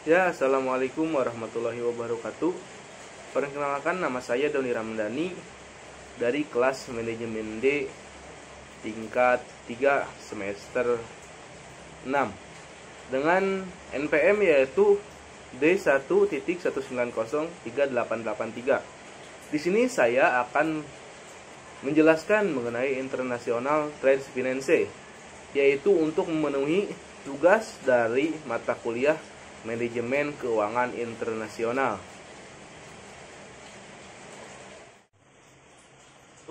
Ya, assalamualaikum warahmatullahi wabarakatuh. Perkenalkan, nama saya Doni Ramdhani dari kelas Manajemen D tingkat 3 semester 6 dengan NPM yaitu D1.1903883. Di sini saya akan menjelaskan mengenai International Trade Finance, yaitu untuk memenuhi tugas dari mata kuliah Manajemen Keuangan Internasional.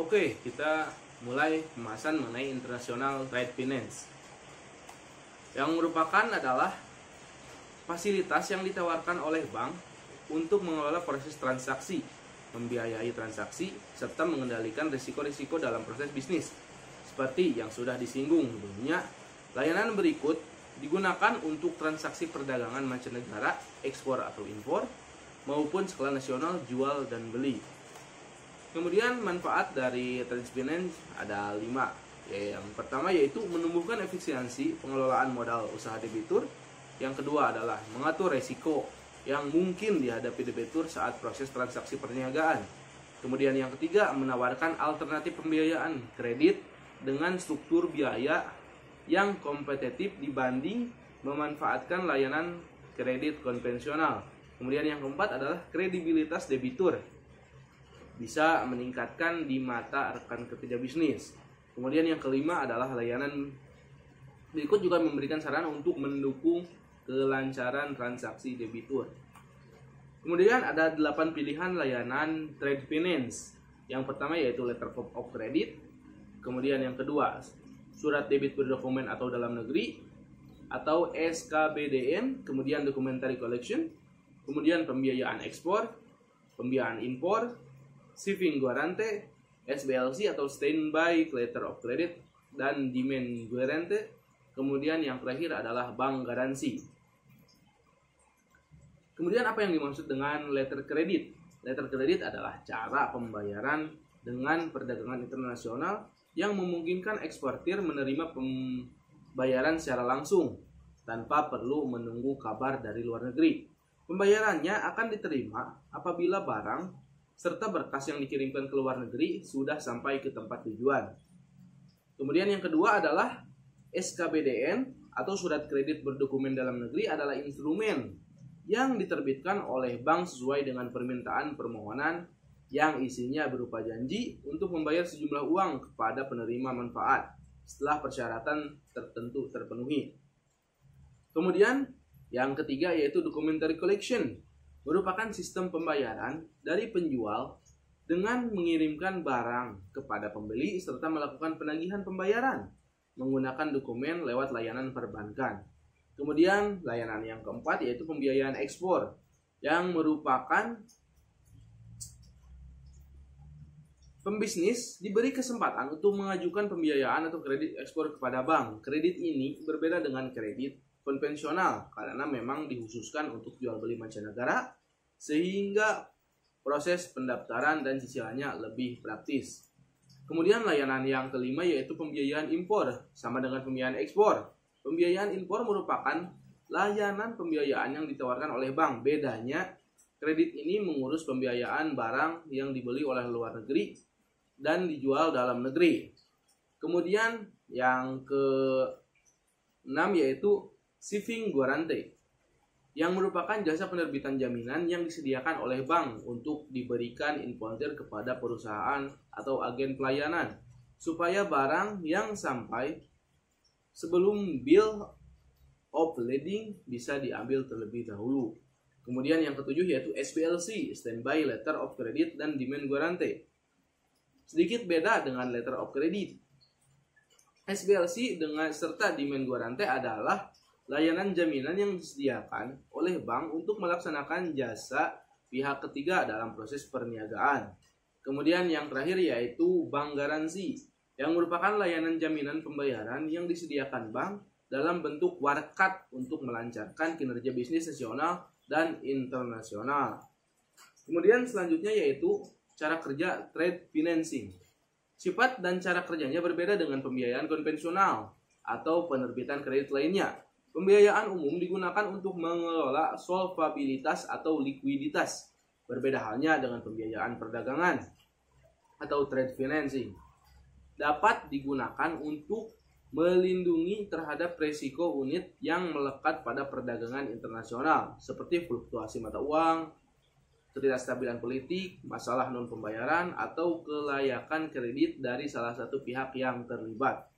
Oke, kita mulai pembahasan mengenai International Trade Finance, yang merupakan adalah fasilitas yang ditawarkan oleh bank untuk mengelola proses transaksi, membiayai transaksi, serta mengendalikan risiko-risiko dalam proses bisnis. Seperti yang sudah disinggung sebelumnya, layanan berikut digunakan untuk transaksi perdagangan mancanegara, ekspor atau impor, maupun skala nasional jual dan beli. Kemudian manfaat dari trade finance ada 5. Yang pertama yaitu menumbuhkan efisiensi pengelolaan modal usaha debitur. Yang kedua adalah mengatur resiko yang mungkin dihadapi debitur saat proses transaksi perniagaan. Kemudian yang ketiga, menawarkan alternatif pembiayaan kredit dengan struktur biaya yang kompetitif dibanding memanfaatkan layanan kredit konvensional. Kemudian yang keempat adalah kredibilitas debitur, bisa meningkatkan di mata rekan kerja bisnis. Kemudian yang kelima adalah layanan berikut juga memberikan saran untuk mendukung kelancaran transaksi debitur. Kemudian ada 8 pilihan layanan trade finance. Yang pertama yaitu letter of credit. Kemudian yang kedua, surat debit berdokumen atau dalam negeri atau SKBDN, kemudian documentary collection, kemudian pembiayaan ekspor, pembiayaan impor, shipping guarantee, SBLC atau standby letter of credit, dan demand guarantee. Kemudian yang terakhir adalah bank garansi. Kemudian apa yang dimaksud dengan letter credit? Letter credit adalah cara pembayaran dengan perdagangan internasional yang memungkinkan eksportir menerima pembayaran secara langsung tanpa perlu menunggu kabar dari luar negeri. Pembayarannya akan diterima apabila barang serta berkas yang dikirimkan ke luar negeri sudah sampai ke tempat tujuan. Kemudian yang kedua adalah SKBDN atau surat kredit berdokumen dalam negeri, adalah instrumen yang diterbitkan oleh bank sesuai dengan permintaan permohonan yang isinya berupa janji untuk membayar sejumlah uang kepada penerima manfaat setelah persyaratan tertentu terpenuhi. Kemudian yang ketiga yaitu documentary collection, merupakan sistem pembayaran dari penjual dengan mengirimkan barang kepada pembeli serta melakukan penagihan pembayaran menggunakan dokumen lewat layanan perbankan. Kemudian layanan yang keempat yaitu pembiayaan ekspor, yang merupakan pembisnis diberi kesempatan untuk mengajukan pembiayaan atau kredit ekspor kepada bank. Kredit ini berbeda dengan kredit konvensional karena memang dikhususkan untuk jual beli mancanegara, sehingga proses pendaftaran dan cicilannya lebih praktis. Kemudian layanan yang kelima yaitu pembiayaan impor, sama dengan pembiayaan ekspor. Pembiayaan impor merupakan layanan pembiayaan yang ditawarkan oleh bank. Bedanya, kredit ini mengurus pembiayaan barang yang dibeli oleh luar negeri dan dijual dalam negeri. Kemudian yang ke-6 yaitu shipping guarantee, yang merupakan jasa penerbitan jaminan yang disediakan oleh bank untuk diberikan importir kepada perusahaan atau agen pelayanan supaya barang yang sampai sebelum bill of lading bisa diambil terlebih dahulu. Kemudian yang ketujuh yaitu SBLC, standby letter of credit dan demand guarantee. Sedikit beda dengan letter of credit. SBLC dengan serta demand guarantee adalah layanan jaminan yang disediakan oleh bank untuk melaksanakan jasa pihak ketiga dalam proses perniagaan. Kemudian yang terakhir yaitu bank garansi, yang merupakan layanan jaminan pembayaran yang disediakan bank dalam bentuk warkat untuk melancarkan kinerja bisnis nasional dan internasional. Kemudian selanjutnya yaitu cara kerja trade financing. Sifat dan cara kerjanya berbeda dengan pembiayaan konvensional atau penerbitan kredit lainnya. Pembiayaan umum digunakan untuk mengelola solvabilitas atau likuiditas. Berbeda halnya dengan pembiayaan perdagangan atau trade financing. Dapat digunakan untuk melindungi terhadap risiko unit yang melekat pada perdagangan internasional seperti fluktuasi mata uang, ketidakstabilan politik, masalah non pembayaran, atau kelayakan kredit dari salah satu pihak yang terlibat.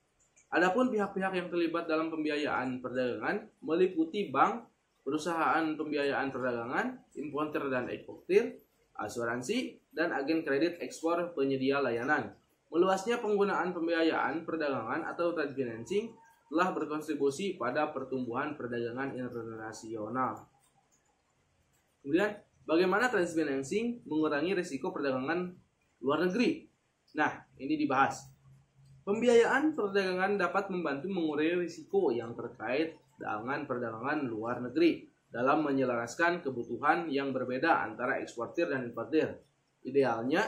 Adapun pihak-pihak yang terlibat dalam pembiayaan perdagangan meliputi bank, perusahaan pembiayaan perdagangan, importer dan eksportir, asuransi, dan agen kredit ekspor penyedia layanan. Meluasnya penggunaan pembiayaan perdagangan atau trade financing telah berkontribusi pada pertumbuhan perdagangan internasional. Kemudian, bagaimana trade financing mengurangi risiko perdagangan luar negeri? Nah, ini dibahas. Pembiayaan perdagangan dapat membantu mengurangi risiko yang terkait dengan perdagangan luar negeri dalam menyelaraskan kebutuhan yang berbeda antara eksportir dan importir. Idealnya,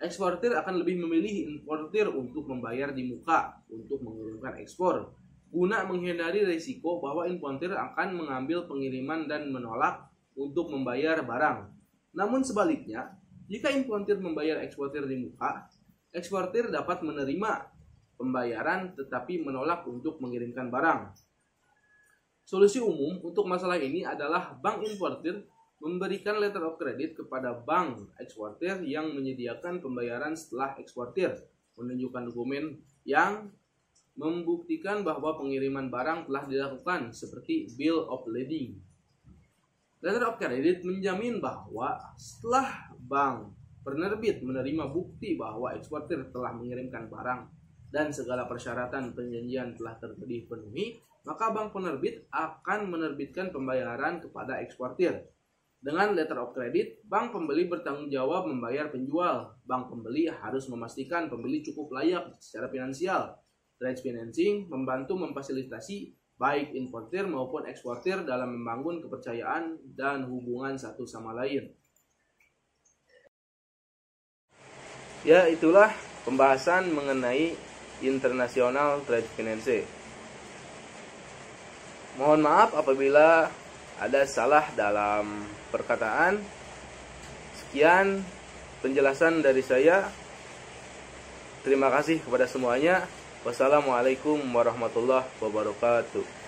eksportir akan lebih memilih importir untuk membayar di muka untuk mengirimkan ekspor, guna menghindari risiko bahwa importir akan mengambil pengiriman dan menolak untuk membayar barang. Namun sebaliknya, jika importir membayar eksportir di muka, eksportir dapat menerima pembayaran tetapi menolak untuk mengirimkan barang. Solusi umum untuk masalah ini adalah bank importir memberikan letter of credit kepada bank eksportir yang menyediakan pembayaran setelah eksportir, menunjukkan dokumen yang membuktikan bahwa pengiriman barang telah dilakukan seperti bill of lading. Letter of credit menjamin bahwa setelah bank penerbit menerima bukti bahwa eksportir telah mengirimkan barang dan segala persyaratan perjanjian telah terpenuhi, maka bank penerbit akan menerbitkan pembayaran kepada eksportir. Dengan letter of credit, bank pembeli bertanggung jawab membayar penjual. Bank pembeli harus memastikan pembeli cukup layak secara finansial. Trade financing membantu memfasilitasi baik importir maupun eksportir dalam membangun kepercayaan dan hubungan satu sama lain. Ya, itulah pembahasan mengenai internasional trade finance. Mohon maaf apabila ada salah dalam perkataan. Sekian penjelasan dari saya. Terima kasih kepada semuanya. Wassalamualaikum warahmatullahi wabarakatuh.